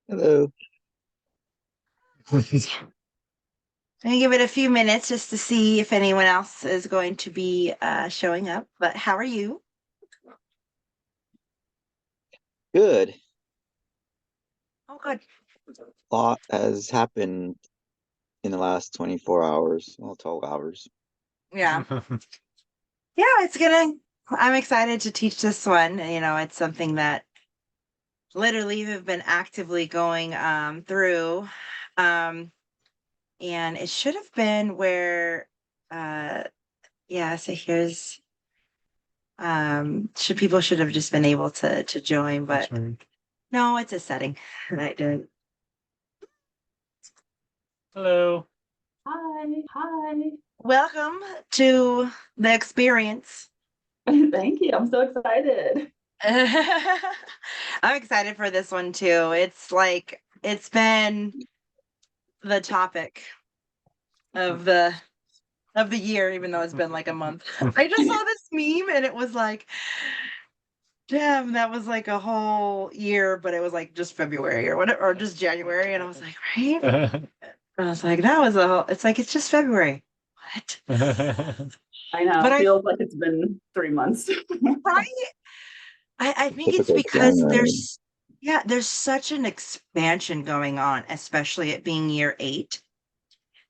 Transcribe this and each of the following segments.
Hello. I'm gonna give it a few minutes just to see if anyone else is going to be showing up. But how are you? Good. Oh, good. A lot has happened in the last 24 hours, well, 12 hours. Yeah. Yeah, I'm excited to teach this one. It's something that literally have been actively going through. Um, and it should have been where uh yeah, so here's should have just been able to join, but no, it's a setting that I did. Hello. Hi, hi. Welcome to the experience. Thank you. I'm so excited. I'm excited for this one too. It's been the topic of the year, even though it's been like a month. I just saw this meme and it was like, damn, that was like a whole year, but it was like just February or whatever, or just January. And I was like, right? I was like, that was a whole, it's like, it's just February. What? I know. But It I, feels like it's been 3 months. right? I think it's Typical because January. there's such an expansion going on, especially it being year 8,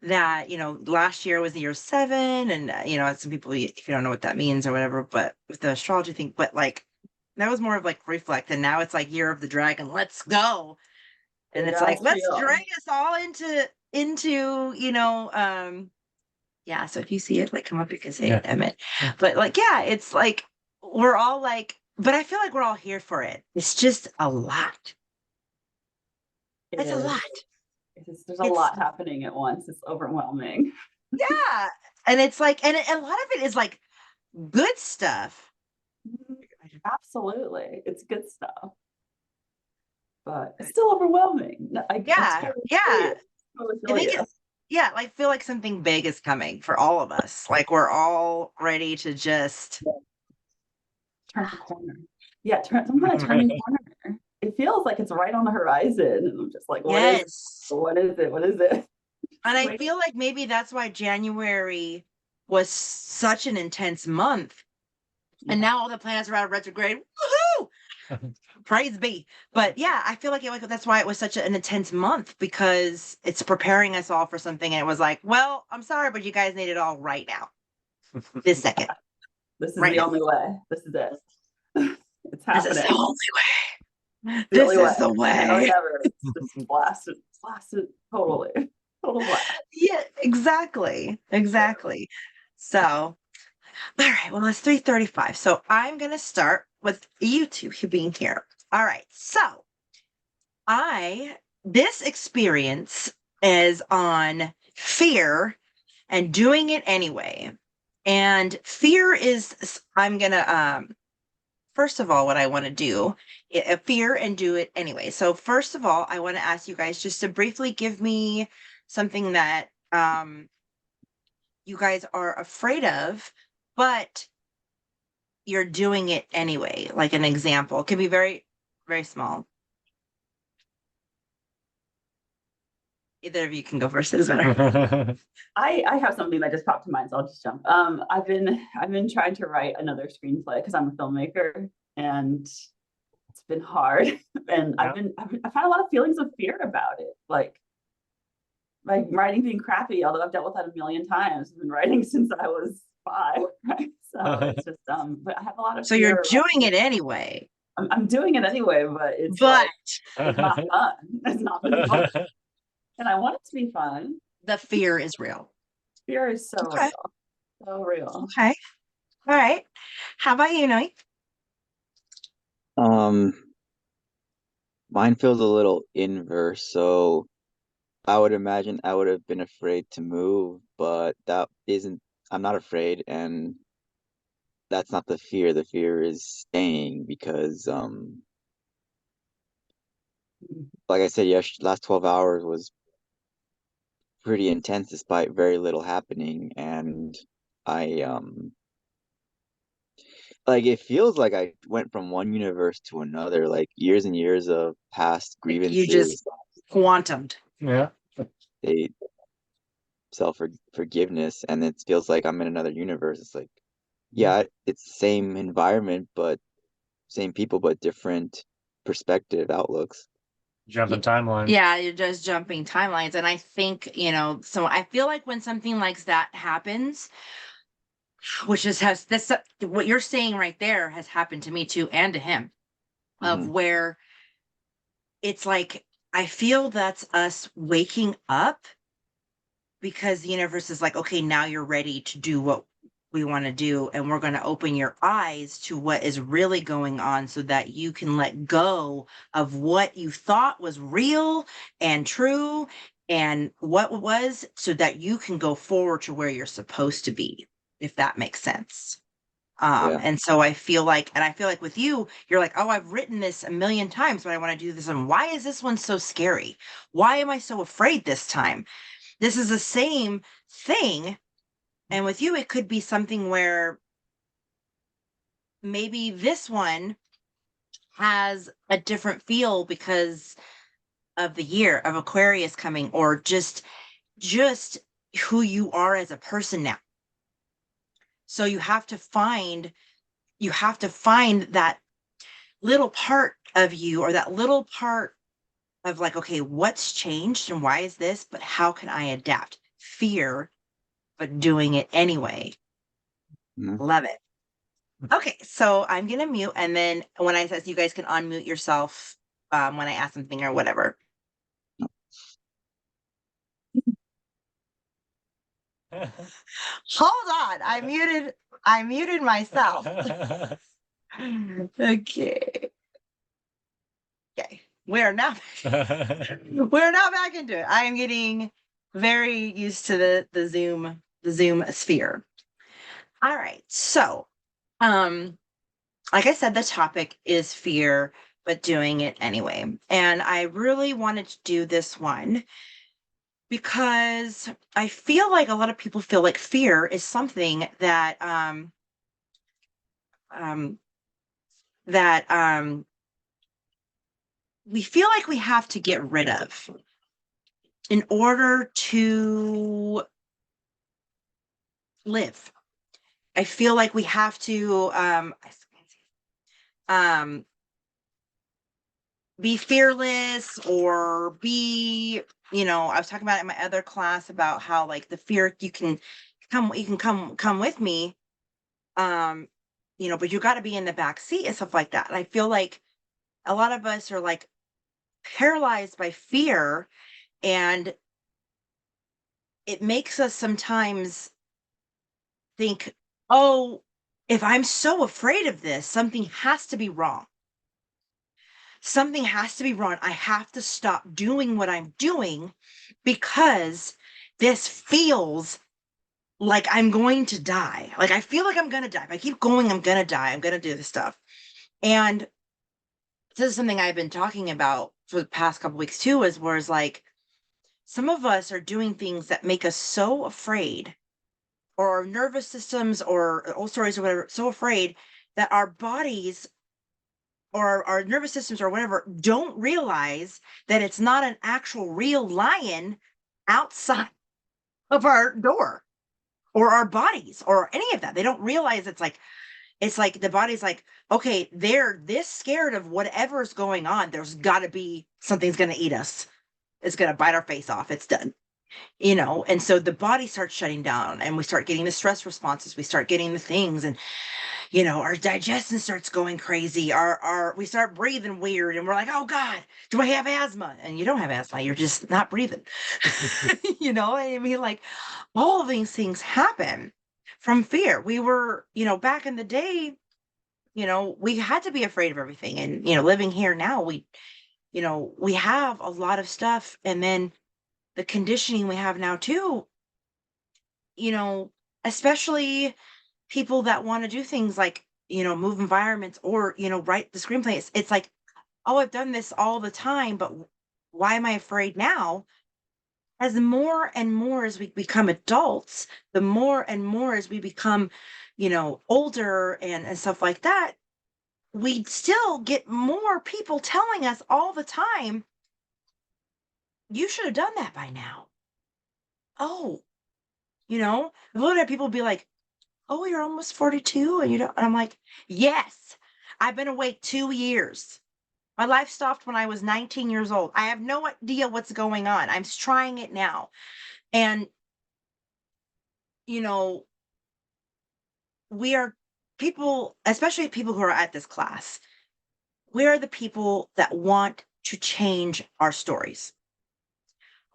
that, last year was year 7. And, some people, if you don't know what that means or whatever, but with the astrology thing, but like, that was more of like reflect. And now it's like year of the dragon. Let's go. And It it's like, does let's feel. drag us all into, yeah. So if you see it, like, come up, you can say Yeah. it, Emmett. But like, yeah, it's like, we're all like, but I feel like we're all here for it. It's just a lot. It It's a is. lot. There's a It's, lot happening at once. It's overwhelming. yeah. And it's like, and a lot of it is like good stuff. Absolutely. It's good stuff, but it's still overwhelming. I Yeah. totally feel Yeah. you. Totally I feel think you. it's, yeah, like feel like something big is coming for all of us. Like we're all ready to just, Turn the corner. Yeah, I'm kind of turning corner. It feels like it's right on the horizon. And I'm just like, what is it? yes. What is it? What is it? And Just I wait. feel like maybe that's why January was such an intense month. And Yeah. now all the planets are out of retrograde. Woohoo! Praise be. But yeah, I feel like that's why it was such an intense month, because it's preparing us all for something. And it was like, well, I'm sorry, but you guys need it all right now, this second, This is right the now. only way. This is it. It's This is the happening. only way. The This only way. is the Now we way. have it. Just blasted totally. Total blast. Yeah, exactly. Exactly. So, all right. Well, it's 3:35. So I'm gonna start with you two being here. All right. So I this experience is on fear and doing it anyway. And fear is I'm gonna first of all, what I want to do, fear and do it anyway. So first of all, I want to ask you guys just to briefly give me something that you guys are afraid of, but you're doing it anyway. Like an example. It can be very, very small. Either of you can go first. It doesn't matter. I have something that just popped to mind, so I'll just jump. I've been trying to write another screenplay because I'm a filmmaker, and it's been hard. And Yeah. I've had a lot of feelings of fear about it. Like my writing being crappy, although I've dealt with that a million times. I've been writing since I was 5, right? So it's just but I have a lot of So you're fear doing around. it anyway, I'm doing it anyway, but it's but like it's not fun. It's not been fun, and I want it to be fun. the fear is real. Fear is so Okay. real, so real. Okay. All right. How about you, Noe? Um, Mine feels a little inverse, so I would imagine I would have been afraid to move, but that isn't, I'm not afraid, and that's not the fear. The fear is staying because, like I said, yes, last 12 hours was pretty intense despite very little happening, and I, like it feels like I went from one universe to another, like years and years of past Like you just grievances, quantumed. Yeah. they self forgiveness, and it feels like I'm in another universe. It's like, yeah, it's the same environment, but same people, but different perspective outlooks. Jumping timelines. Yeah, you're just jumping timelines. And I think, so I feel like when something like that happens, which is has this what you're saying right there has happened to me too and to him, of Hmm. where it's like I feel that's us waking up because the universe is like, okay, now you're ready to do what we want to do. And we're going to open your eyes to what is really going on so that you can let go of what you thought was real and true and what was, so that you can go forward to where you're supposed to be, if that makes sense. Yeah. And so I feel like, with you, you're like, oh, I've written this a million times, but I want to do this. And why is this one so scary? Why am I so afraid this time? This is the same thing. And with you, it could be something where maybe this one has a different feel because of the year of Aquarius coming, or just who you are as a person now. So you have to find that little part of you, or that little part of like, okay, what's changed and why is this, but how can I adapt? Fear, but doing it anyway. Mhm. Love it. Okay, so I'm gonna mute, and then when I says, you guys can unmute yourself when I ask something or whatever. Hold on, I muted myself. Okay. Okay. We're now back into it. I am getting very used to the Zoom sphere. All right. So, like I said, the topic is fear, but doing it anyway. And I really wanted to do this one because I feel like a lot of people feel like fear is something that um that we feel like we have to get rid of in order to live. I feel like we have to um be fearless, or be, I was talking about it in my other class about how, like, the fear, you can come with me, um but you got to be in the back seat and stuff like that. And I feel like a lot of us are like paralyzed by fear, and it makes us sometimes think, oh, if I'm so afraid of this, something has to be wrong. Something has to be wrong. I have to stop doing what I'm doing because this feels like I'm going to die. Like, I feel like I'm going to die. If I keep going, I'm going to die. I'm going to do this stuff. And this is something I've been talking about for the past couple weeks too, is where it's like some of us are doing things that make us so afraid, or our nervous systems, or old stories or whatever, so afraid that our bodies, or our nervous systems or whatever, don't realize that it's not an actual real lion outside of our door, or our bodies, or any of that. They don't realize it's like the body's like, okay, they're this scared of whatever's going on. There's got to be something's going to eat us. It's going to bite our face off. It's done. And so the body starts shutting down, and we start getting the stress responses. We start getting the things, and our digestion starts going crazy. We start breathing weird, and we're like, oh God, do I have asthma? And you don't have asthma. You're just not breathing. I mean, like, all of these things happen from fear. We were, back in the day, we had to be afraid of everything. And, living here now, we have a lot of stuff. And then the conditioning we have now too, you know, especially people that want to do things like, move environments, or, write the screenplays. It's like, oh, I've done this all the time, but why am I afraid now? As more and more as we become adults, the more and more as we become older and stuff like that, we still get more people telling us all the time, you should have done that by now. Oh, I've looked at people be like, oh, you're almost 42 and you don't, and I'm like, yes, I've been awake 2 years. My life stopped when I was 19 years old. I have no idea what's going on. I'm trying it now. And, you know, we are people, especially people who are at this class, we are the people that want to change our stories.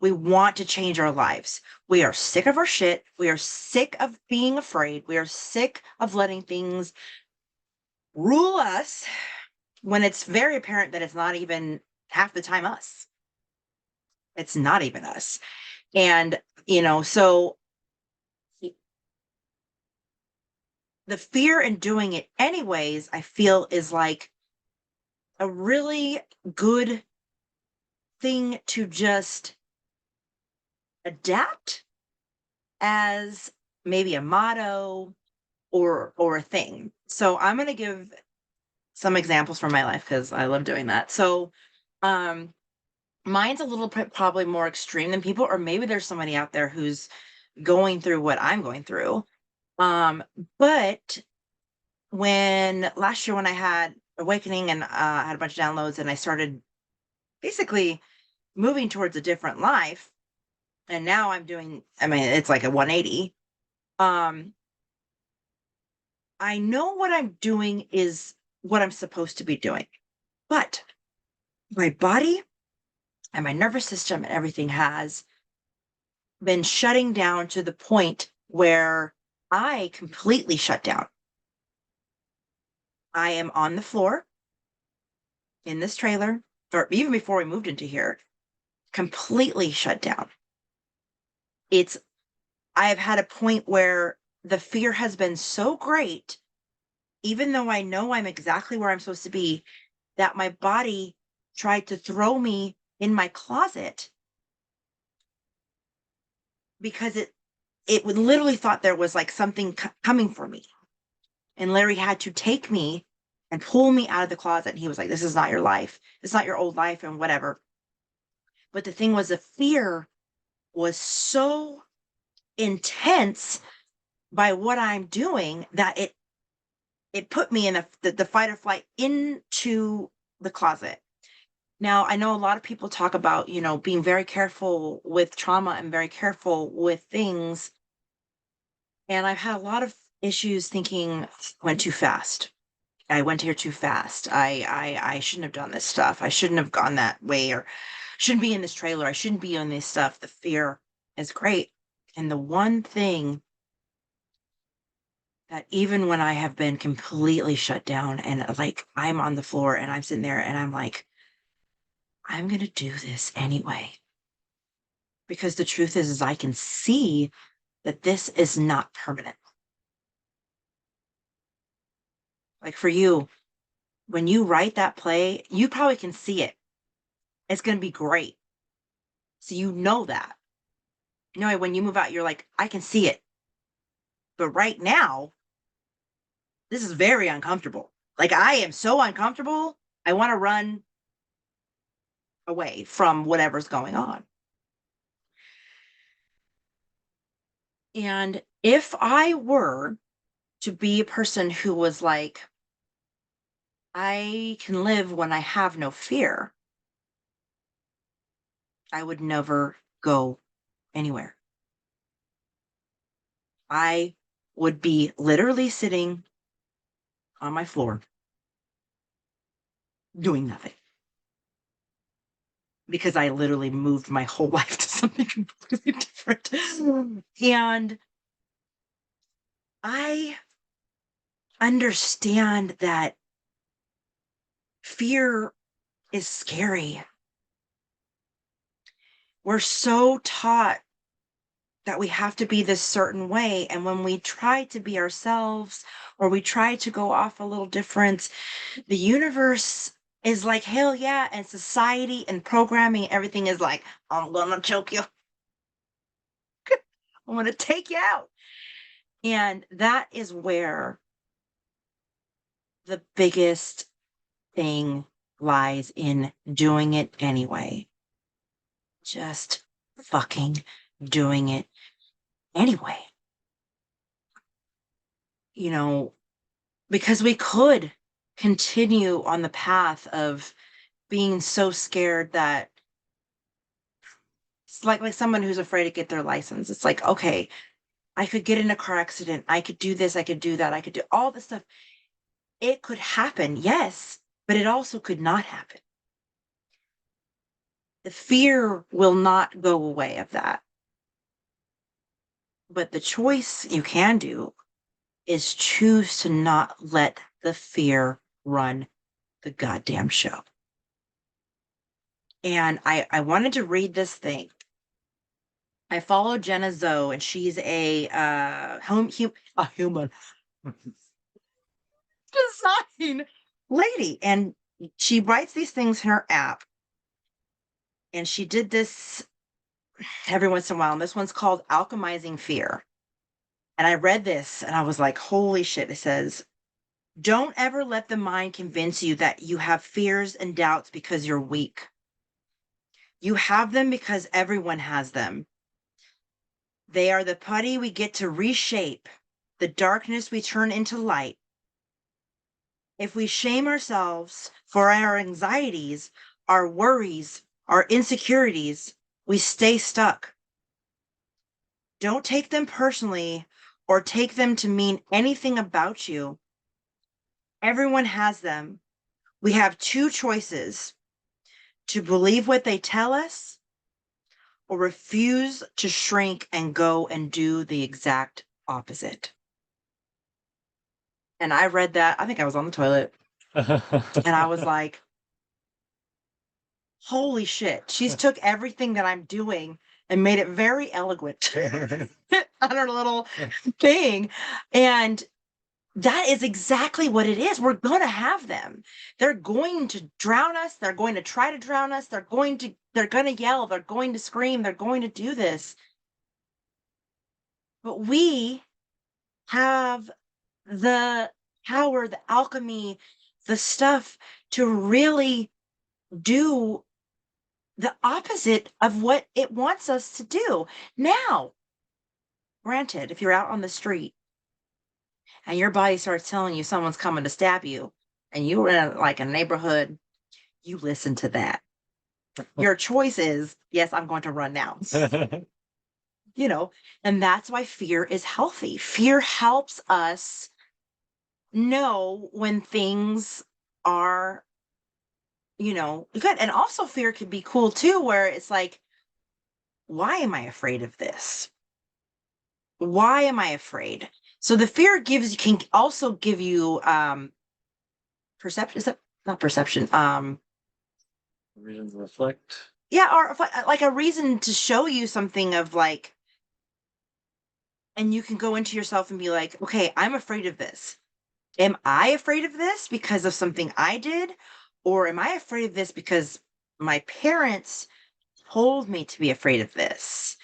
We want to change our lives. We are sick of our shit. We are sick of being afraid. We are sick of letting things rule us when it's very apparent that it's not even half the time us. It's not even us. And, so the fear in doing it anyways, I feel is like a really good thing to just adapt as maybe a motto or a thing. So I'm going to give some examples from my life because I love doing that. So um mine's a little bit probably more extreme than people, or maybe there's somebody out there who's going through what I'm going through. But when last year when I had awakening and I had a bunch of downloads and I started basically moving towards a different life, and now it's like a 180. um I know what I'm doing is what I'm supposed to be doing, but my body and my nervous system and everything has been shutting down to the point where I completely shut down. I am on the floor in this trailer, or even before we moved into here, completely shut down. It's I have had a point where the fear has been so great, even though I know I'm exactly where I'm supposed to be, that my body tried to throw me in my closet because it would literally thought there was like something coming for me. And Larry had to take me and pull me out of the closet. And he was like, this is not your life. It's not your old life and whatever. But the thing was, the fear was so intense by what I'm doing that it put me in the fight or flight into the closet. Now, I know a lot of people talk about, being very careful with trauma and very careful with things. And I've had a lot of issues thinking went too fast. I went here too fast. I shouldn't have done this stuff. I shouldn't have gone that way, or shouldn't be in this trailer. I shouldn't be on this stuff. The fear is great. And the one thing that even when I have been completely shut down and like I'm on the floor and I'm sitting there and I'm like, I'm going to do this anyway. Because the truth is I can see that this is not permanent. Like for you, when you write that play, you probably can see it. It's going to be great. So you know that. When you move out, you're like, I can see it. But right now, this is very uncomfortable. Like I am so uncomfortable. I want to run away from whatever's going on. And if I were to be a person who was like, I can live when I have no fear, I would never go anywhere. I would be literally sitting on my floor doing nothing because I literally moved my whole life to something completely different. And I understand that fear is scary. We're so taught that we have to be this certain way. And when we try to be ourselves or we try to go off a little different, the universe is like, hell yeah. And society and programming, everything is like, I'm going to choke you. I'm going to take you out. And that is where the biggest thing lies, in doing it anyway. Just fucking doing it anyway. You know, because we could continue on the path of being so scared that it's like someone who's afraid to get their license. It's like, okay, I could get in a car accident. I could do this. I could do that. I could do all this stuff. It could happen, yes, but it also could not happen. The fear will not go away of that. But the choice you can do is choose to not let the fear run the goddamn show. And I wanted to read this thing. I follow Jenna Zoe, and she's a a human design lady, and she writes these things in her app. And she did this every once in a while. And this one's called Alchemizing Fear. And I read this and I was like, holy shit. It says, don't ever let the mind convince you that you have fears and doubts because you're weak. You have them because everyone has them. They are the putty we get to reshape, the darkness we turn into light. If we shame ourselves for our anxieties, our worries, our insecurities, we stay stuck. Don't take them personally or take them to mean anything about you. Everyone has them. We have two choices: to believe what they tell us or refuse to shrink and go and do the exact opposite. And I read that. I think I was on the toilet and I was like, holy shit. She's took everything that I'm doing and made it very eloquent on her little thing. And that is exactly what it is. We're going to have them. They're going to drown us. They're going to try to drown us. They're going to yell. They're going to scream. They're going to do this. But we have the power, the alchemy, the stuff to really do the opposite of what it wants us to do. Now, granted, if you're out on the street and your body starts telling you someone's coming to stab you, and you're in like a neighborhood, you listen to that. Your choice is, yes, I'm going to run now. You know, and that's why fear is healthy. Fear helps us know when things are, good. And also, fear can be cool too, where it's like, why am I afraid of this? Why am I afraid? So the fear can also give you perception. Is that not perception? Reason to reflect. Yeah, or like a reason to show you something of like, and you can go into yourself and be like, okay, I'm afraid of this. Am I afraid of this because of something I did? Or am I afraid of this because my parents told me to be afraid of this?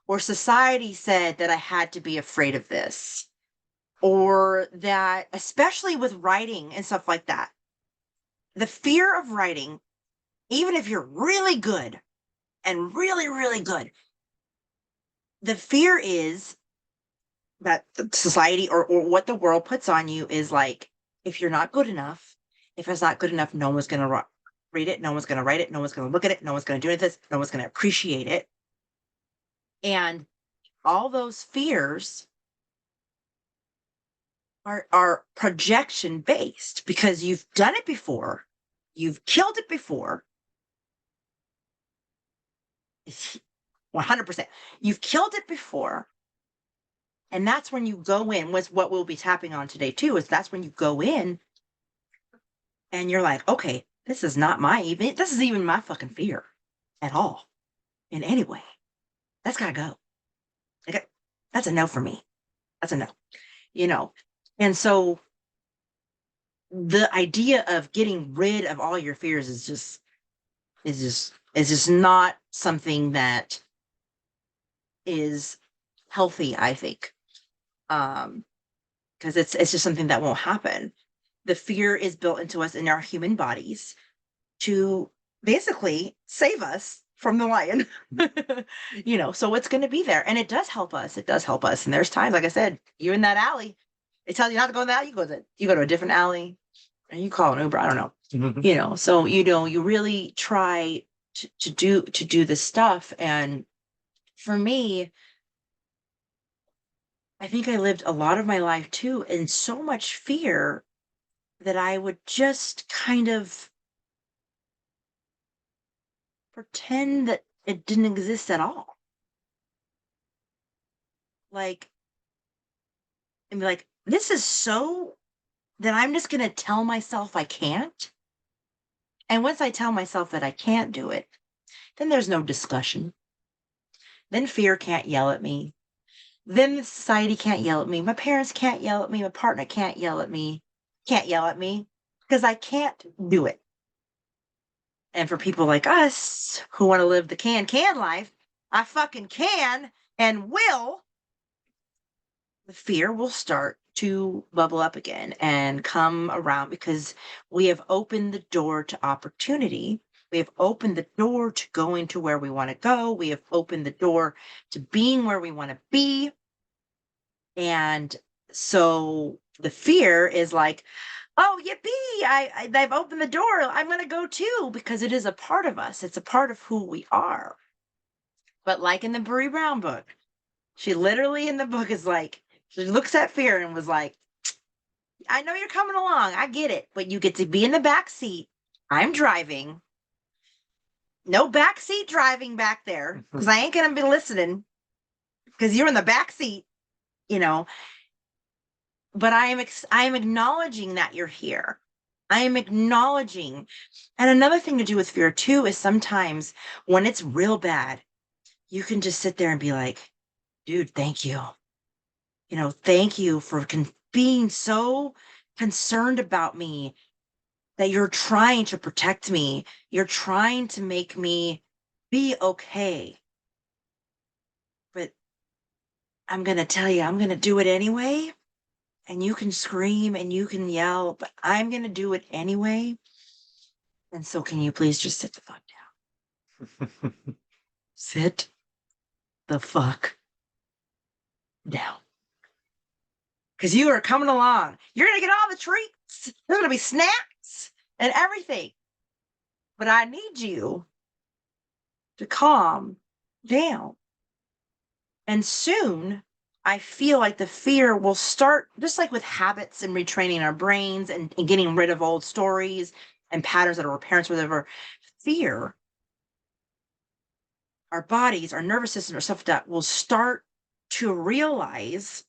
Or society said that I had to be afraid of this? Or that, especially with writing and stuff like that, the fear of writing, even if you're really good and really, really good, the fear is that society or what the world puts on you is like, if you're not good enough, if it's not good enough, no one's going to read it, no one's going to write it, no one's going to look at it, no one's going to do this, no one's going to appreciate it. And all those fears are projection based because you've done it before, you've killed it before. 100%. You've killed it before. And that's when you go in, was what we'll be tapping on today too, is that's when you go in and you're like, okay, this is even my fucking fear at all in any way. That's gotta go. Like, that's a no for me. That's a no. And so the idea of getting rid of all your fears is just not something that is healthy, I think. Because it's just something that won't happen. The fear is built into us in our human bodies to basically save us from the lion. So it's going to be there, and it does help us. It does help us. And there's times, like I said, you're in that alley. It tells you not to go in that alley. You go to a different alley, and you call an Uber. I don't know. So you really try to do this stuff. And for me, I think I lived a lot of my life too in so much fear that I would just kind of pretend that it didn't exist at all. Like, and be like, this is so that I'm just going to tell myself I can't. And once I tell myself that I can't do it, then there's no discussion. Then fear can't yell at me. Then the society can't yell at me. My parents can't yell at me. My partner can't yell at me. Can't yell at me because I can't do it. And for people like us who want to live the can life, I fucking can and will. The fear will start to bubble up again and come around because we have opened the door to opportunity. We have opened the door to going to where we want to go. We have opened the door to being where we want to be. And so the fear is like, oh, yippee, they've opened the door. I'm going to go too, because it is a part of us. It's a part of who we are. But like in the Bree Brown book, she literally in the book is like, she looks at fear and was like, I know you're coming along. I get it. But you get to be in the back seat. I'm driving. No back seat driving back there because I ain't going to be listening because you're in the back seat, you know. But I am acknowledging that you're here. I am acknowledging. And another thing to do with fear too is sometimes when it's real bad, you can just sit there and be like, dude, thank you. Thank you for being so concerned about me that you're trying to protect me. You're trying to make me be okay. But I'm going to tell you, I'm going to do it anyway. And you can scream and you can yell, but I'm going to do it anyway. And so can you please just sit the fuck down? Sit the fuck down. Because you are coming along. You're going to get all the treats. There's going to be snacks and everything. But I need you to calm down. And soon, I feel like the fear will start, just like with habits and retraining our brains and getting rid of old stories and patterns that our parents or whatever. Fear, our bodies, our nervous system, or stuff like that will start to realize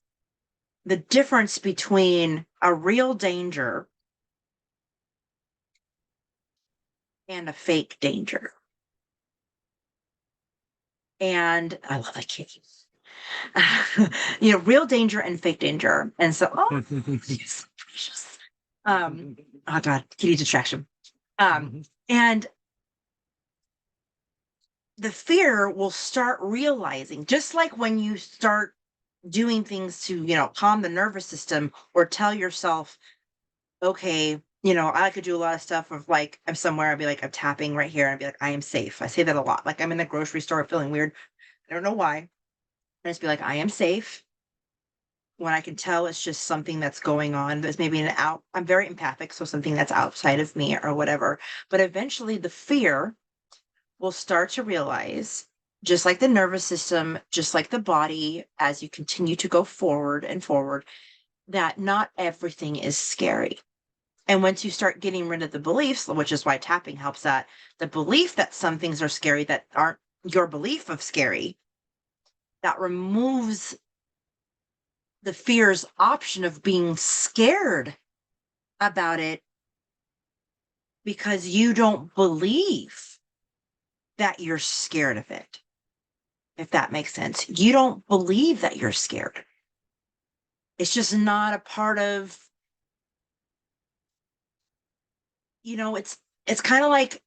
the difference between a real danger and a fake danger. And I love that kitty. Real danger and fake danger. And so, she's so precious. Oh God, kitty distraction. And the fear will start realizing, just like when you start doing things to, calm the nervous system or tell yourself, okay, I could do a lot of stuff of like, I'm somewhere, I'd be like, I'm tapping right here and I'd be like, I am safe. I say that a lot. Like I'm in the grocery store feeling weird. I don't know why. I just be like, I am safe. When I can tell it's just something that's going on. There's maybe I'm very empathic, so something that's outside of me or whatever. But eventually the fear will start to realize, just like the nervous system, just like the body, as you continue to go forward and forward, that not everything is scary. And once you start getting rid of the beliefs, which is why tapping helps, that the belief that some things are scary that aren't your belief of scary, that removes the fear's option of being scared about it because you don't believe that you're scared of it. If that makes sense. You don't believe that you're scared. It's just not a part of, it's kind of like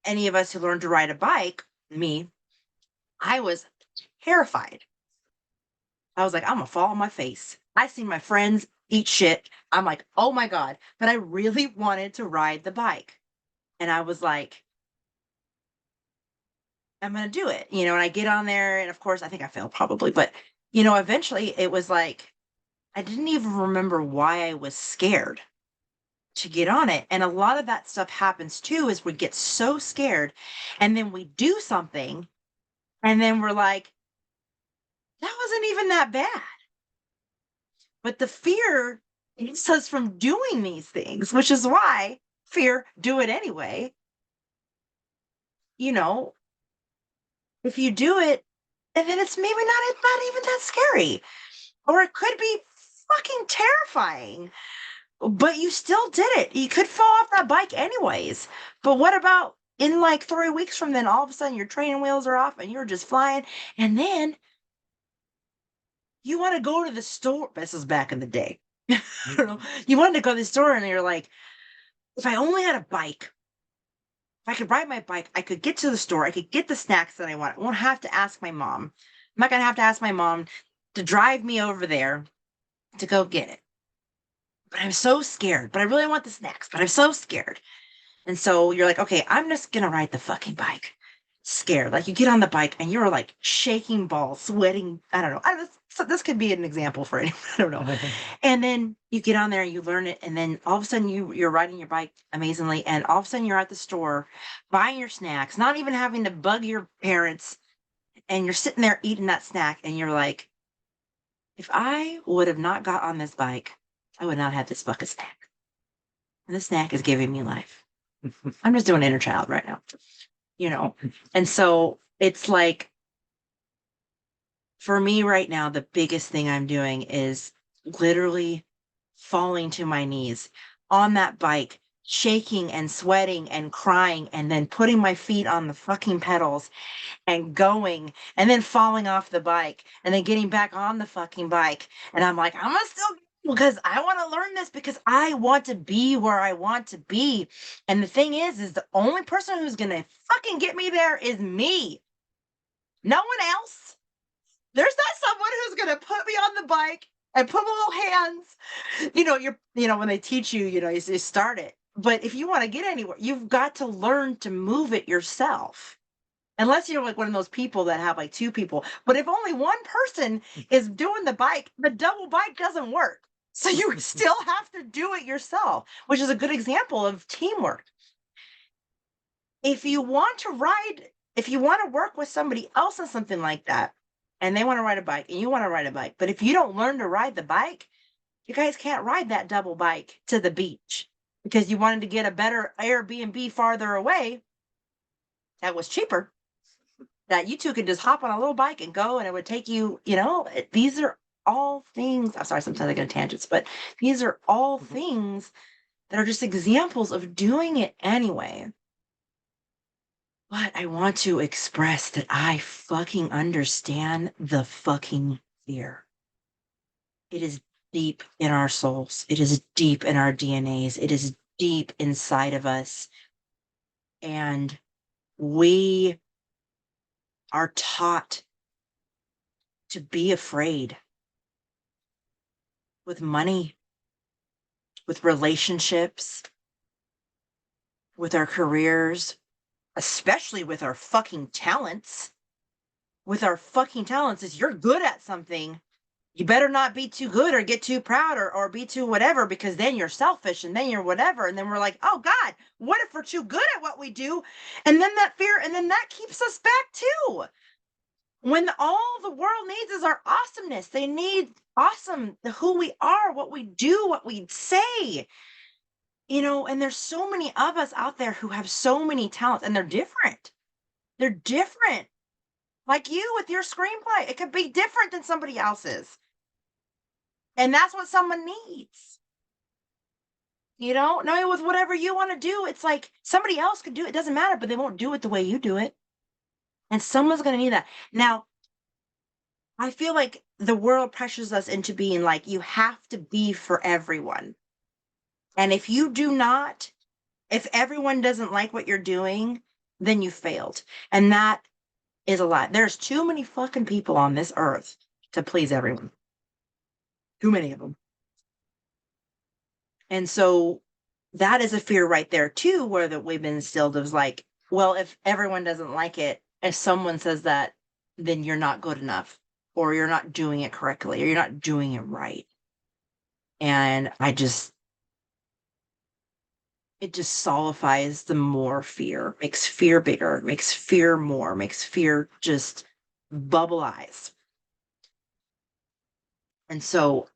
any of us who learned to ride a bike, me, I was terrified I was like, I'm gonna fall on my face. I seen my friends eat shit. I'm like, oh my God. But I really wanted to ride the bike. And I was like, I'm gonna do it, and I get on there, and of course I think I failed probably, but eventually it was like I didn't even remember why I was scared to get on it. And a lot of that stuff happens too, is we get so scared and then we do something and then we're like, that wasn't even that bad. But the fear keeps us from doing these things, which is why fear, do it anyway. You know, if you do it, and then it's maybe not even that scary. Or it could be fucking terrifying, but you still did it. You could fall off that bike anyways. But what about in like 3 weeks from then, all of a sudden your training wheels are off and you're just flying, and then you want to go to the store. This is back in the day. I don't know. You wanted to go to the store and you're like, if I only had a bike, if I could ride my bike, I could get to the store, I could get the snacks that I want. I won't have to ask my mom. I'm not gonna have to ask my mom to drive me over there to go get it. But I'm so scared. But I really want the snacks, but I'm so scared. And so you're like, okay, I'm just gonna ride the fucking bike. Scared. Like you get on the bike and you're like shaking balls, sweating. I don't know. So this could be an example for anyone. I don't know. And then you get on there and you learn it, and then all of a sudden you're riding your bike amazingly, and all of a sudden you're at the store buying your snacks, not even having to bug your parents, and you're sitting there eating that snack, and you're like, if I would have not got on this bike, I would not have this fucking snack. And this snack is giving me life. I'm just doing inner child right now, you know? And so it's like, for me right now, the biggest thing I'm doing is literally falling to my knees on that bike, shaking and sweating and crying, and then putting my feet on the fucking pedals and going, and then falling off the bike, and then getting back on the fucking bike. And I'm like, I'm gonna still go because I want to learn this, because I want to be where I want to be. And the thing is the only person who's gonna fucking get me there is me. No one else. There's not someone who's gonna put me on the bike and put my little hands. When they teach you, you start it. But if you want to get anywhere, you've got to learn to move it yourself. Unless you're like one of those people that have like two people. But if only one person is doing the bike, the double bike doesn't work. So you still have to do it yourself, which is a good example of teamwork. If you want to work with somebody else on something like that, and they want to ride a bike and you want to ride a bike, but if you don't learn to ride the bike, you guys can't ride that double bike to the beach because you wanted to get a better Airbnb farther away that was cheaper, that you two could just hop on a little bike and go, and it would take you, these are all things. I'm sorry, sometimes I get on tangents, but these are all things that are just examples of doing it anyway. But I want to express that I fucking understand the fucking fear. It is deep in our souls. It is deep in our DNAs. It is deep inside of us. And we are taught to be afraid with money, with relationships, with our careers, especially with our fucking talents. With our fucking talents, is you're good at something, you better not be too good or get too proud or be too whatever, because then you're selfish and then you're whatever. And then we're like, oh God, what if we're too good at what we do? And then that fear, and then that keeps us back too. When all the world needs is our awesomeness. They need awesome, who we are, what we do, what we say. And there's so many of us out there who have so many talents, and they're different. They're different. Like you with your screenplay, it could be different than somebody else's. And that's what someone needs. No, with whatever you want to do, it's like somebody else could do it. It doesn't matter, but they won't do it the way you do it. And someone's going to need that. Now, I feel like the world pressures us into being like, you have to be for everyone. And if you do not, if everyone doesn't like what you're doing, then you failed. And that is a lie. There's too many fucking people on this earth to please everyone. Too many of them. And so that is a fear right there too, where that we've been instilled of like, well, if everyone doesn't like it, if someone says that, then you're not good enough, or you're not doing it correctly, or you're not doing it right. And it just solidifies the more fear, makes fear bigger, makes fear more, makes fear just bubble-ize. And so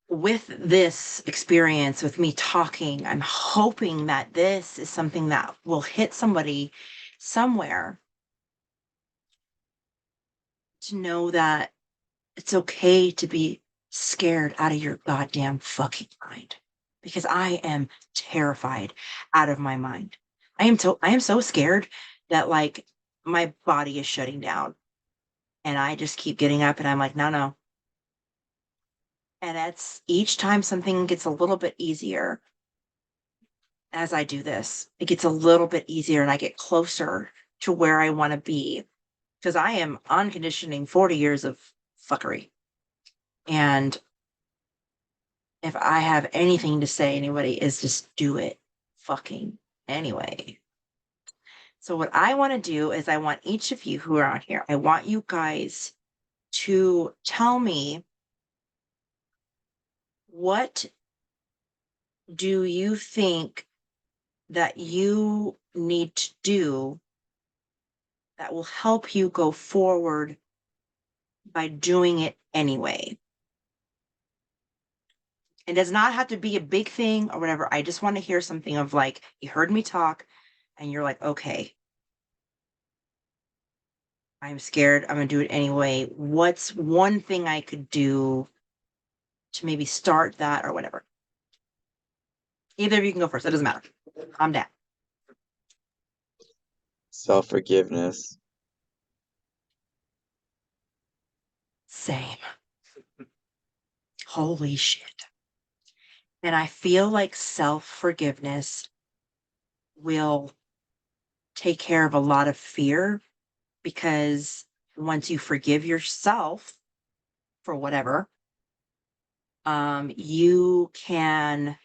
with this experience, with me talking, I'm hoping that this is something that will hit somebody somewhere to know that it's okay to be scared out of your goddamn fucking mind. Because I am terrified out of my mind. I am so scared that like my body is shutting down. And I just keep getting up and I'm like, no, no. And that's each time something gets a little bit easier as I do this, it gets a little bit easier and I get closer to where I want to be. Because I am on conditioning 40 years of fuckery. And if I have anything to say anybody is just do it fucking anyway. So what I want to do is I want each of you who are on here, I want you guys to tell me, what do you think that you need to do that will help you go forward by doing it anyway? It does not have to be a big thing or whatever. I just want to hear something of like, you heard me talk and you're like, okay, I'm scared. I'm going to do it anyway. What's one thing I could do to maybe start that or whatever? Either of you can go first. It doesn't matter. I'm down. Self-forgiveness. Same. Holy shit. And I feel like self-forgiveness will take care of a lot of fear, because once you forgive yourself for whatever, you can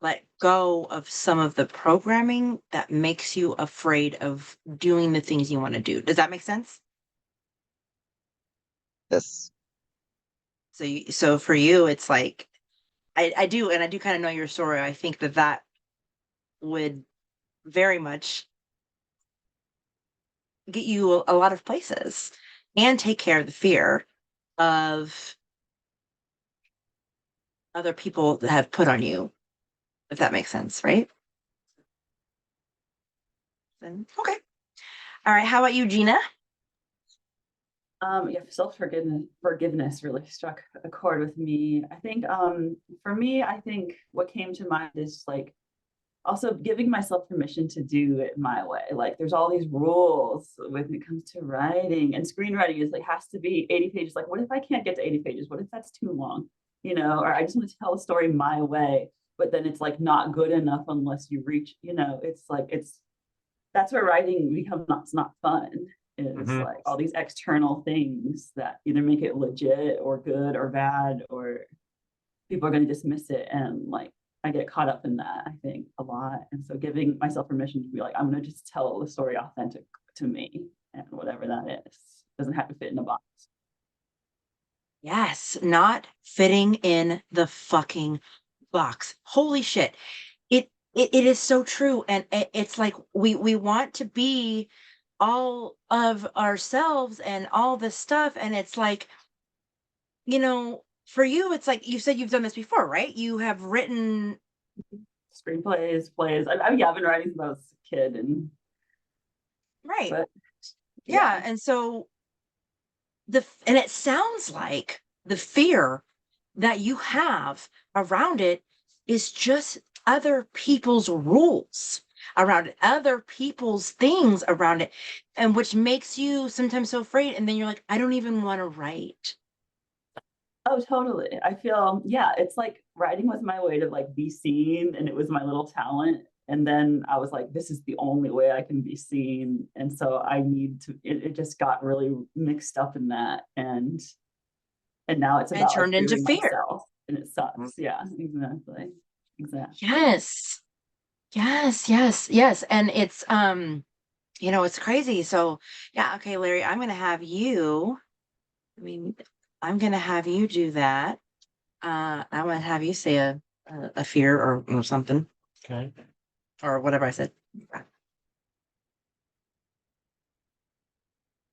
let go of some of the programming that makes you afraid of doing the things you want to do. Does that make sense? Yes. So for you, it's like, I do, and I do kind of know your story. I think that would very much get you a lot of places and take care of the fear of other people that have put on you, if that makes sense, right? Then okay. All right. How about you, Gina? Yeah, forgiveness really struck a chord with me. I think for me, I think what came to mind is like also giving myself permission to do it my way. Like there's all these rules when it comes to writing, and screenwriting is like has to be 80 pages. Like, what if I can't get to 80 pages? What if that's too long? Or I just want to tell a story my way, but then it's like not good enough unless you reach, it's like that's where writing becomes not fun. Is like all these external things that either make it legit or good or bad, or people are going to dismiss it. And like I get caught up in that, I think, a lot. And so giving myself permission to be like, I'm going to just tell the story authentic to me, and whatever that is, doesn't have to fit in a box. Yes, not fitting in the fucking box. Holy shit. It is so true. And it's like we want to be all of ourselves and all this stuff. And it's like, for you, it's like you said you've done this before, right? You have written Screenplays, plays. I've been writing since I was a kid, and right. But, yeah. And so and it sounds like the fear that you have around it is just other people's rules around it, other people's things around it, and which makes you sometimes so afraid. And then you're like, I don't even want to write. Oh, totally. I feel, it's like writing was my way to like be seen, and it was my little talent. And then I was like, this is the only way I can be seen. And so I need to, it just got really mixed up in that. And now it's And about like turned into fearing fear. myself, and it sucks. Yeah, exactly. Exactly. Yes. Yes, yes, yes. And it's it's crazy. So yeah, okay, Larry, I mean, I'm gonna have you do that. I'm gonna have you say a fear or something Okay. or whatever I said.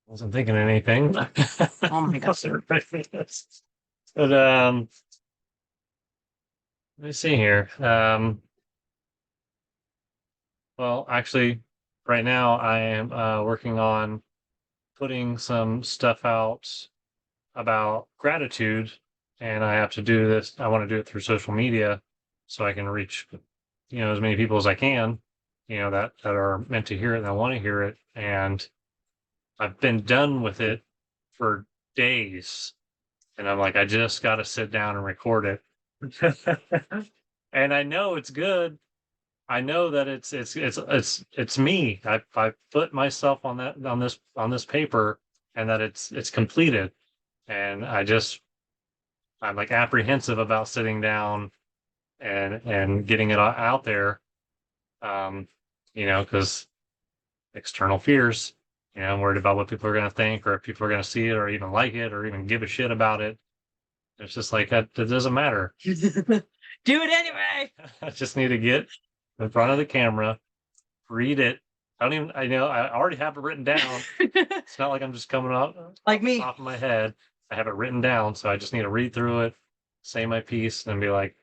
Wasn't thinking of anything. Oh my God. But let me see here. Well, actually, right now I am working on putting some stuff out about gratitude, and I have to do this. I want to do it through social media so I can reach, as many people as I can, that are meant to hear it and that want to hear it. And I've been done with it for days, and I'm like, I just got to sit down and record it. And I know it's good. I know that it's me. I put myself on this paper, and that it's completed. And I'm like apprehensive about sitting down and getting it out there. Um, because external fears. I'm worried about what people are going to think, or if people are going to see it, or even like it, or even give a shit about it. It's just like that. It doesn't matter. Do it anyway. I just need to get in front of the camera, read it. I already have it written down. It's not like I'm just coming up Like off the me. top of my head. I have it written down, so I just need to read through it, say my piece, and be like,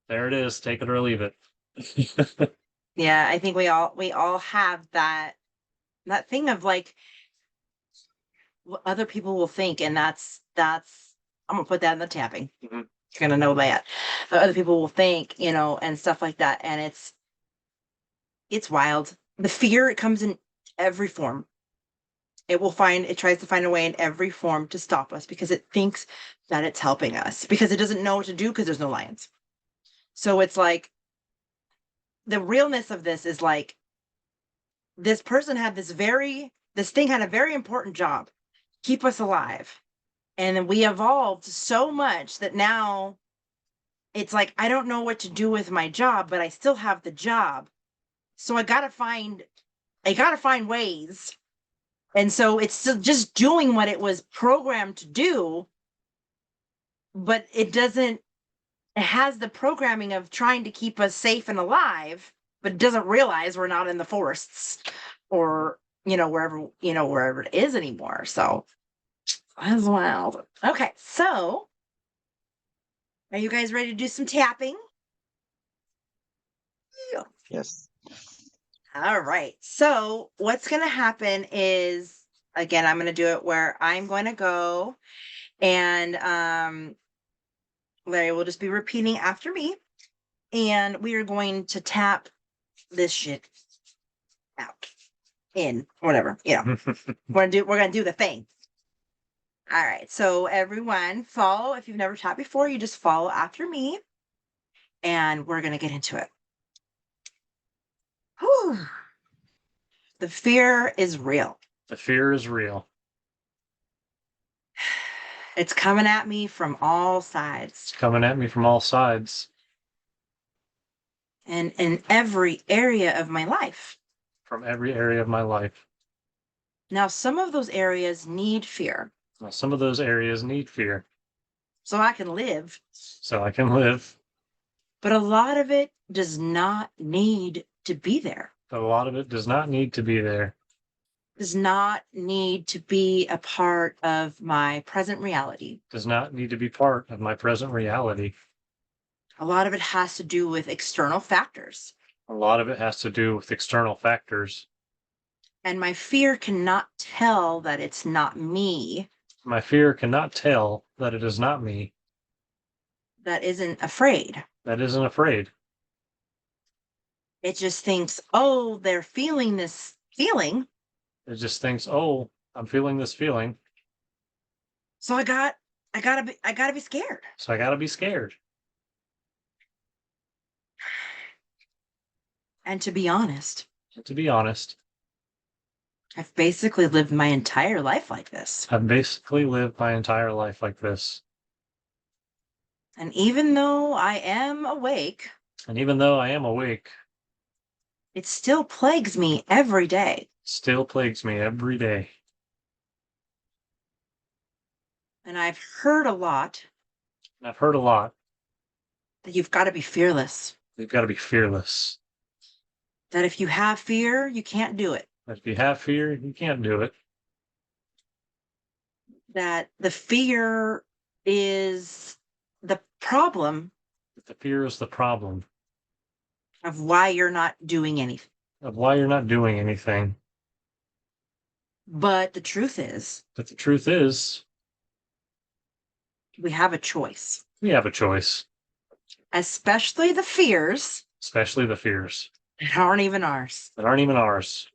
there it is, take it or leave it. Yeah, I think we all have that thing of like what other people will think, and that's I'm gonna put that in the tapping. Mhm. You're gonna know that. Other people will think, and stuff like that. And it's wild. The fear, it comes in every form. It tries to find a way in every form to stop us because it thinks that it's helping us because it doesn't know what to do because there's no lions. So it's like the realness of this is like this person had this thing had a very important job, keep us alive. And then we evolved so much that now it's like, I don't know what to do with my job, but I still have the job. So I gotta find ways. And so it's still just doing what it was programmed to do, but it has the programming of trying to keep us safe and alive, but it doesn't realize we're not in the forests or, wherever it is anymore. So that's wild. Okay. So are you guys ready to do some tapping? Yeah. Yes. All right. So what's going to happen is, again, I'm going to do it where I'm going to go and Larry will just be repeating after me, and we are going to tap this shit out, in, whatever. We're gonna do the thing. All right. So everyone, follow. If you've never tapped before, you just follow after me, and we're gonna get into it. Whew. The fear is real. The fear is real. It's coming at me from all It's sides coming at me from all sides, and in every area of my life. from every area of my life. Now, some of those areas need fear Now, some of those areas need fear, so I can live, so I can live. but a lot of it does not need to be there. But a lot of it does not need to be there. Does not need to be a part of my present reality. Does not need to be part of my present reality. A lot of it has to do with external factors. A lot of it has to do with external factors. And my fear cannot tell that it's not me. My fear cannot tell that it is not me. That isn't afraid. That isn't afraid. It just thinks, oh, they're feeling this feeling. It just thinks, oh, I'm feeling this feeling, So I gotta be scared. so I gotta be scared. And to be honest, To be honest, I've basically lived my entire life like this. I've basically lived my entire life like this. And even though I am awake, And even though I am awake, it still plagues me every day. it still plagues me every day. And I've heard a lot And I've heard a lot. that you've got to be fearless. We've got to be fearless. That if you have fear, you can't do it. That if you have fear, you can't do it. That the fear is the problem That the fear is the problem of why you're not doing anything. of why you're not doing anything. But the truth is, But the truth is, we have a choice, we have a choice, especially the fears especially the fears that aren't even ours. that aren't even ours.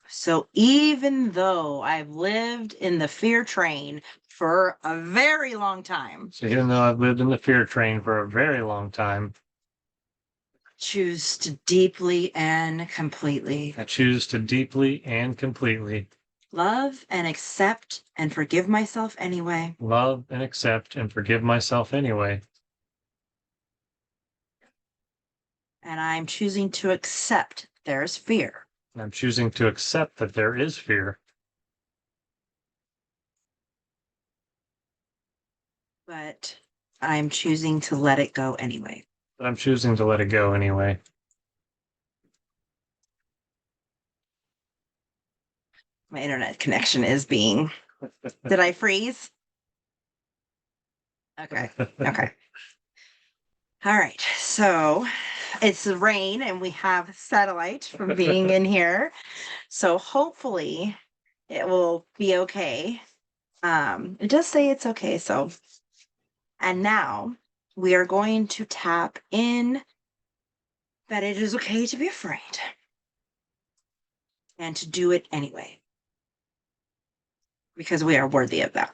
So even though I've lived in the fear train for a very long time, So even though I've lived in the fear train for a very long time, choose to deeply and completely I choose to deeply and completely love and accept and forgive myself anyway. love and accept and forgive myself anyway. And I'm choosing to accept there's fear. And I'm choosing to accept that there is fear, But I'm choosing to let it go anyway. but I'm choosing to let it go anyway. My internet connection is being. Did I freeze? Okay. Okay. All right. So it's rain and we have satellite from being in here. So hopefully it will be okay. It does say it's okay. So, and now we are going to tap in that it is okay to be afraid and to do it anyway because we are worthy of that.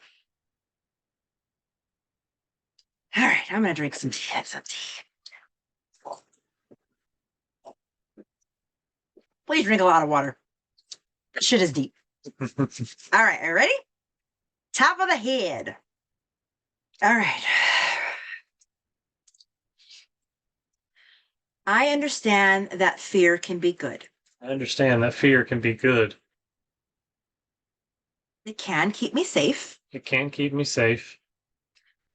All right, I'm gonna drink some tea. Please drink a lot of water. That shit is deep. All right, are you ready? Top of the head. All right. I understand that fear can be good. I understand that fear can be good. It can keep me safe, It can keep me safe,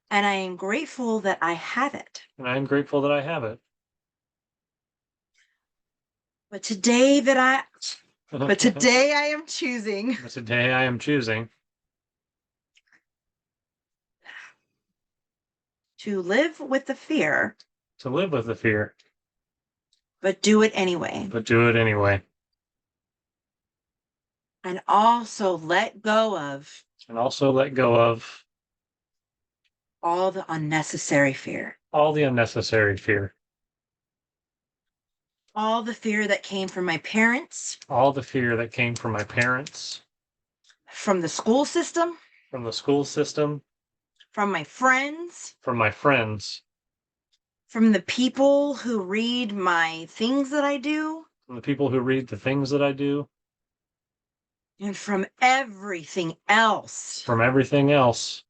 and I am grateful that I have it. and I am grateful that I have it. But today I am choosing But today I am choosing to live with the fear, to live with the fear, but do it anyway. but do it anyway. And also let go of And also let go of all the unnecessary fear. all the unnecessary fear, All the fear that came from my parents, all the fear that came from my parents, from the school system, from the school system, from my friends, from my friends, from the people who read my things that I do, from the people who read the things that I do, and from everything else from everything else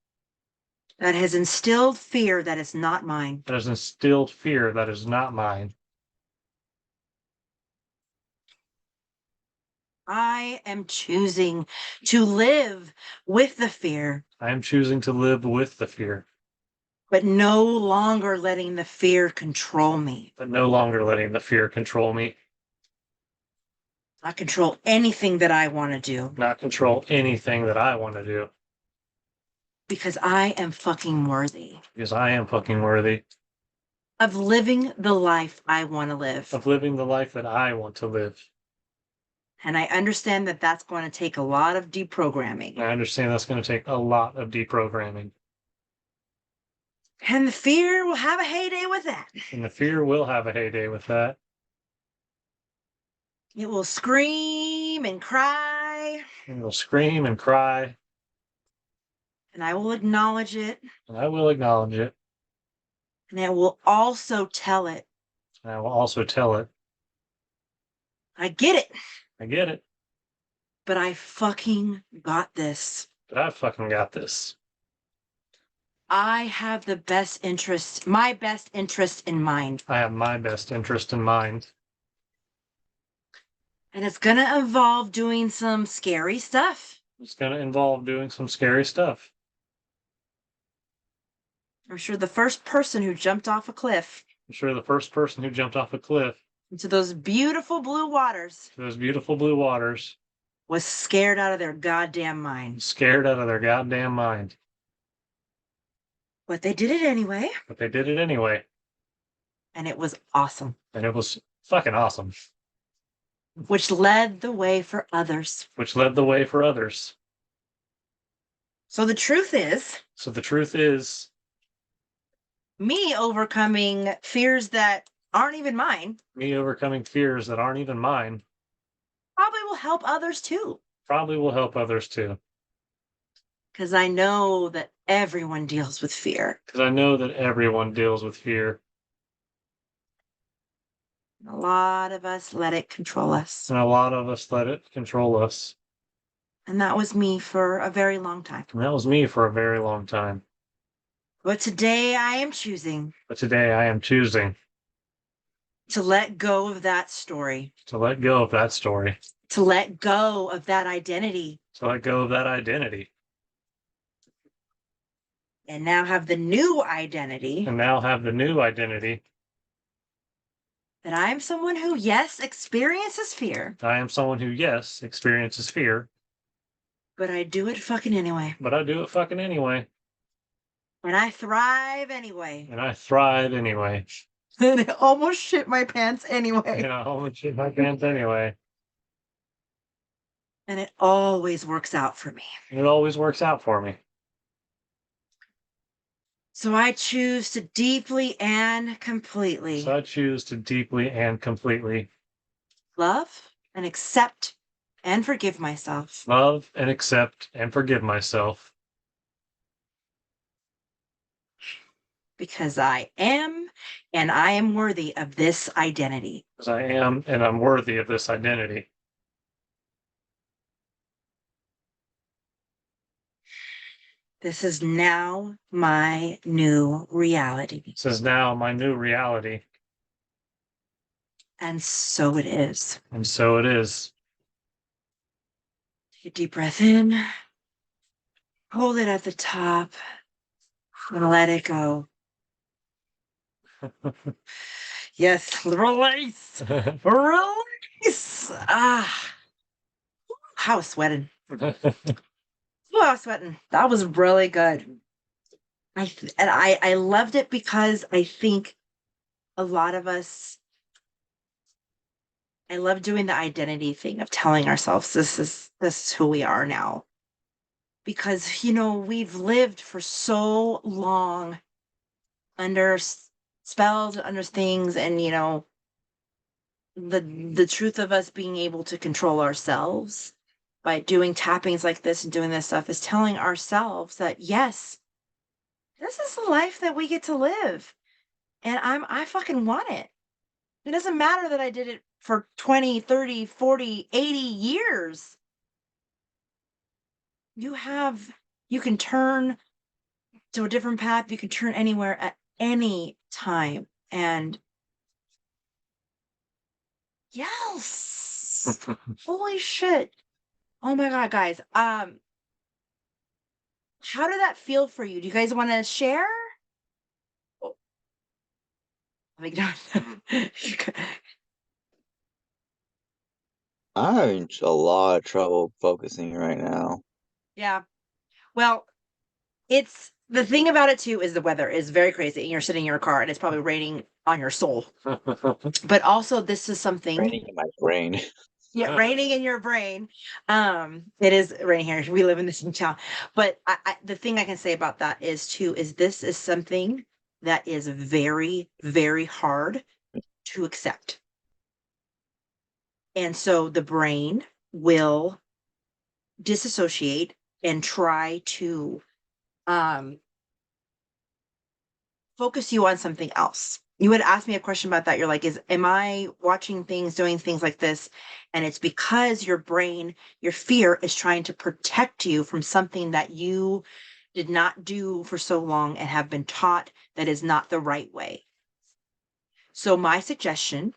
that has instilled fear that is not mine. that has instilled fear that is not mine. I am choosing to live with the fear, I am choosing to live with the fear, but no longer letting the fear control me. but no longer letting the fear control me, I control anything that I want to do not control anything that I want to do, because I am fucking worthy because I am fucking worthy of living the life I want to live. of living the life that I want to live. And I understand that that's going to take a lot of deprogramming. I understand that's going to take a lot of deprogramming, And the fear will have a heyday with that. and the fear will have a heyday with that. It will scream and cry, And it'll scream and cry, and I will acknowledge it. and I will acknowledge it. And I will also tell it I will also tell it. I get it, I get it, but I fucking got this. but I fucking got this. I have my best interest in mind. I have my best interest in mind. And it's going to involve doing some scary stuff. It's going to involve doing some scary stuff. I'm sure the first person who jumped off a cliff I'm sure the first person who jumped off a cliff into those beautiful blue waters to those beautiful blue waters was scared out of their goddamn mind. scared out of their goddamn mind. But they did it anyway, But they did it anyway. and it was awesome, And it was fucking awesome, which led the way for others. which led the way for others. So the truth is, So the truth is, me overcoming fears that aren't even mine me overcoming fears that aren't even mine probably will help others too. probably will help others too. Because I know that everyone deals with fear. Because I know that everyone deals with fear. A lot of us let it control us. And a lot of us let it control us. And that was me for a very long time. And that was me for a very long time. But today I am choosing But today I am choosing to let go of that story, to let go of that story, to let go of that identity, to let go of that identity, and now have the new identity and now have the new identity. that I'm someone who, yes, experiences fear, I am someone who, yes, experiences fear, but I do it fucking anyway. but I do it fucking anyway. And I thrive anyway. And I thrive anyway. And I almost shit my pants anyway. And I almost shit my pants anyway. And it always works out for me. And it always works out for me. So I choose to deeply and completely So I choose to deeply and completely love and accept and forgive myself. love and accept and forgive myself. Because I am and I am worthy of this identity. Because I am and I'm worthy of this identity. This is now my new reality. This is now my new reality. And so it is. And so it is. Take a deep breath in, hold it at the top, and let it go. Yes, release. Release. Ah, I was sweating. Oh, I was sweating. That was really good. I loved it because I think a lot of us, I love doing the identity thing of telling ourselves this is who we are now. Because we've lived for so long under spells, under things, and the truth of us being able to control ourselves by doing tappings like this and doing this stuff is telling ourselves that yes, this is the life that we get to live. And I fucking want it. It doesn't matter that I did it for 20, 30, 40, 80 years. You can turn to a different path. You can turn anywhere at any time. And yes, holy shit. Oh my God, guys. How did that feel for you? Do you guys want to share? Oh, let me know. I'm having a lot of trouble focusing right now. Yeah. Well, it's the thing about it too is the weather is very crazy. You're sitting in your car and it's probably raining on your soul. But also this is something Raining in my brain. yeah, raining in your brain. It is raining here. We live in this town. But the thing I can say about that is this is something that is very, very hard to accept. And so the brain will disassociate and try to focus you on something else. you had asked me a question about that. You're like, am I watching things, doing things like this? And it's because your brain, your fear is trying to protect you from something that you did not do for so long and have been taught that is not the right way. So my suggestion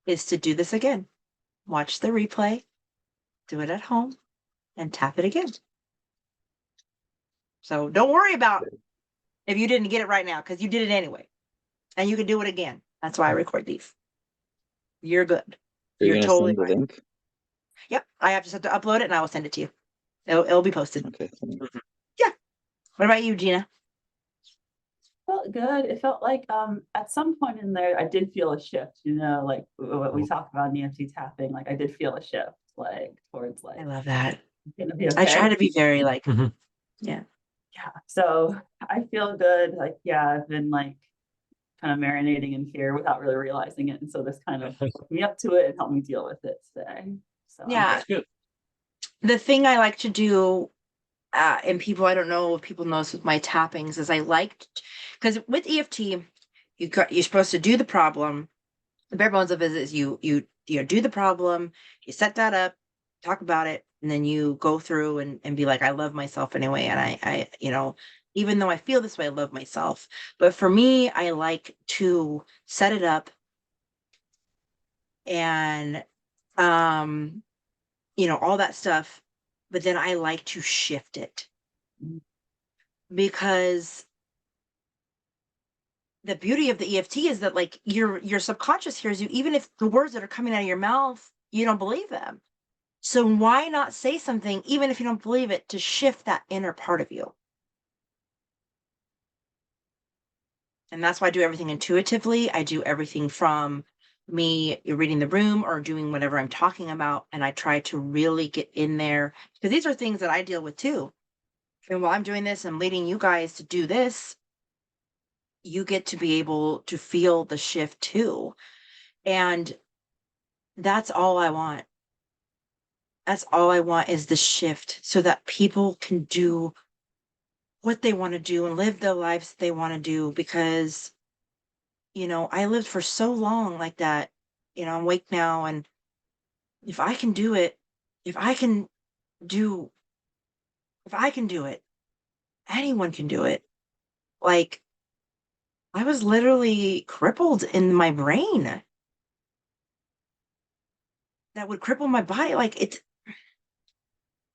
is to do this again. Watch the replay, do it at home, and tap it again. So don't worry about if you didn't get it right now, because you did it anyway. And you can do it again. That's why I record these. You're good. You're You're gonna totally send the fine. link? Yep. I have to upload it and I will send it to you. It'll be posted. Okay. Yeah. What about you, Gina? Felt good. It felt like at some point in there I did feel a shift, like what we talk about in EFT tapping. Like I did feel a shift like towards I like love that. gonna be I try okay. to be very like, Mhm. yeah. Yeah. So I feel good. Like, yeah, I've been like kind of marinating in fear without really realizing it. And so this kind of hooked me up to it and helped me deal with it today. So I'm Yeah. That's good. The thing I like to do, and people, I don't know if people know this with my tappings, is I like, because with EFT, you're supposed to do the problem. The bare bones of it is you do the problem, you set that up, talk about it, and then you go through and be like, I love myself anyway. And I, even though I feel this way, I love myself. But for me, I like to set it up and all that stuff. But then I like to shift it because the beauty of the EFT is that like your subconscious hears you, even if the words that are coming out of your mouth, you don't believe them. So why not say something, even if you don't believe it, to shift that inner part of you? And that's why I do everything intuitively. I do everything from me reading the room or doing whatever I'm talking about. And I try to really get in there because these are things that I deal with too. And while I'm doing this, I'm leading you guys to do this. You get to be able to feel the shift too. And that's all I want. That's all I want is the shift so that people can do what they want to do and live the lives they want to do because I lived for so long like that. I'm awake now, and if I can do it, if I can do if I can do it, anyone can do it. Like I was literally crippled in my brain that would cripple my body. Like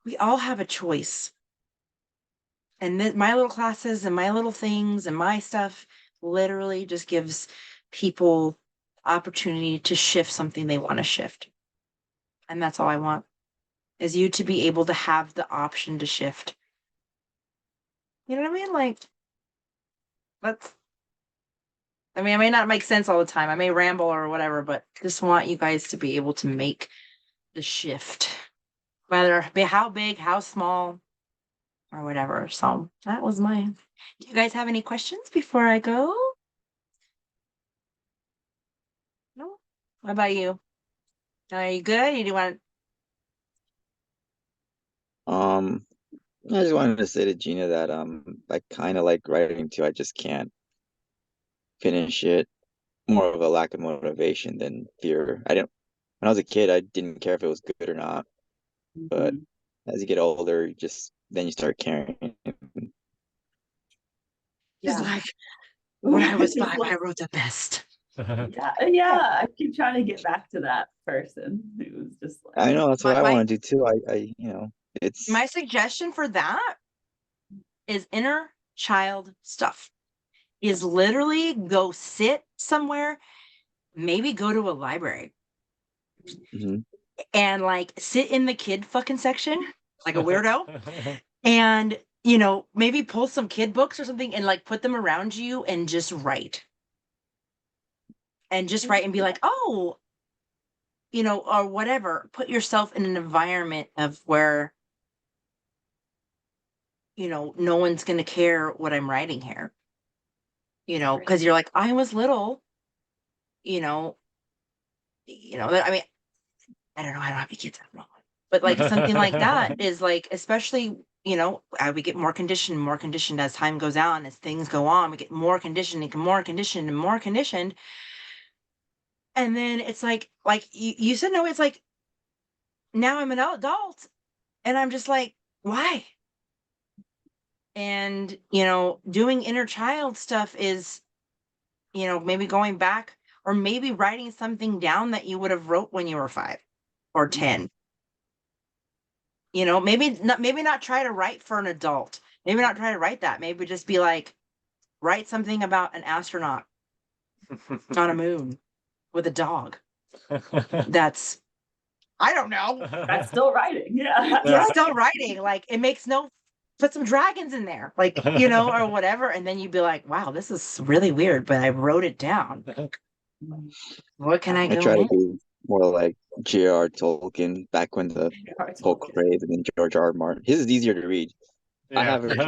we all have a choice. And my little classes and my little things and my stuff literally just gives people opportunity to shift something they want to shift. And that's all I want is you to be able to have the option to shift. You know what I mean? Like that's I mean, I may not make sense all the time. I may ramble or whatever, but just want you guys to be able to make the shift. Whether it be how big, how small, or whatever. So that was mine. Do you guys have any questions before I go? No? What about you? Are you good? You do want Um, I just wanted to say to Gina that I kind of like writing too. I just can't finish it. More of a lack of motivation than fear. I didn't When I was a kid, I didn't care if it was good or not. But Mhm. as you get older, then you start caring. just Yeah. like when I was Just 5, I like, wrote the best. yeah, Yeah. I keep trying to get back to that person who was just like, I know that's My what I my want to do too. my It's suggestion for that is inner child stuff. Is literally go sit somewhere, maybe go to a library mhm. and like sit in the kid fucking section like a weirdo and maybe pull some kid books or something and like put them around you and just write and just write and be like, oh, or whatever. Put yourself in an environment of where, no one's going to care what I'm writing here, because you're like, I was little, you know, that, I mean, I don't know. I don't have any kids. I don't know. But like something like that is like, especially we get more conditioned as time goes on, as things go on, we get more conditioned and more conditioned and more conditioned. And then it's like you said, no, it's like now I'm an adult and I'm just like, why? And, doing inner child stuff is, maybe going back or maybe writing something down that you would have wrote when you were 5 or 10. Maybe not try to write for an adult. Maybe not try to write that. Maybe just be like, write something about an astronaut on a moon with a dog. That's, I don't know. That's still writing. Yeah. You're still writing. Like it makes put some dragons in there, like, or whatever. And then you'd be like, wow, this is really weird, but I wrote it down. What can I I go try to in? be more like J.R. Tolkien back when the book craze and then George R. R. Martin. His is easier to read. I Yeah. have it.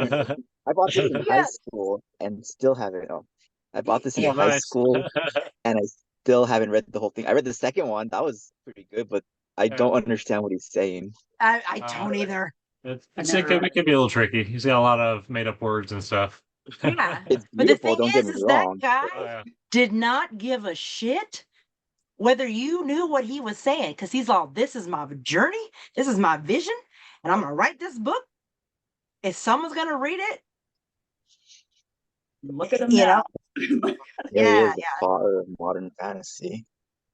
I bought this in high Yeah. school and still haven't. Oh, I bought this in Oh, high nice. school and I still haven't read the whole thing. I read the second one. That was pretty good, but I Yeah. don't understand what he's saying. I don't either. It could be a little tricky. He's got a lot of made up words and stuff. Yeah. It's But the beautiful, thing don't get me is that wrong. guy Oh, yeah. did not give a shit whether you knew what he was saying, because he's all, this is my journey, this is my vision, and I'm gonna write this book. If someone's gonna read it, Look at him you know, now. There he yeah, is, the father of modern fantasy.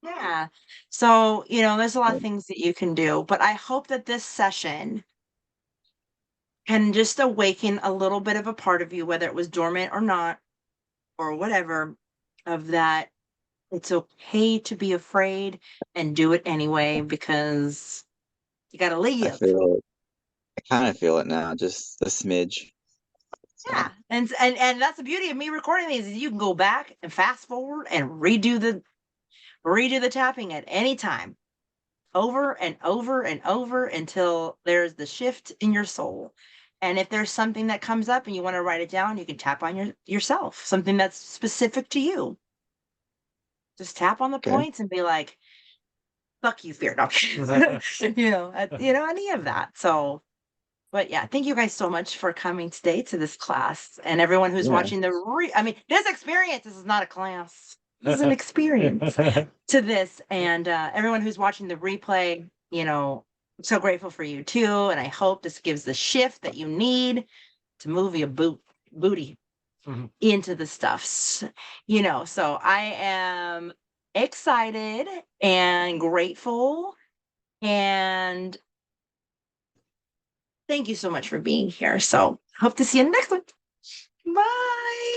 yeah. So, there's a lot of things that you can do, but I hope that this session can just awaken a little bit of a part of you, whether it was dormant or not, or whatever, of that it's okay to be afraid and do it anyway because you gotta I live. feel it. I kind of feel it now, just a smidge. So, Yeah. And that's the beauty of me recording these is you can go back and fast forward and redo the tapping at any time, over and over and over until there's the shift in your soul. And if there's something that comes up and you want to write it down, you can tap on yourself, something that's specific to you. Just tap on the okay. points and be like, fuck you, fear. No. Any of that. So, but yeah, thank you guys so much for coming today to this class and everyone who's Yeah. watching this experience. This is not a class. This is an experience to this. And everyone who's watching the replay, I'm so grateful for you too. And I hope this gives the shift that you need to move your booty Mhm. into the stuffs, so I am excited and grateful and thank you so much for being here. So hope to see you in the next one. Bye.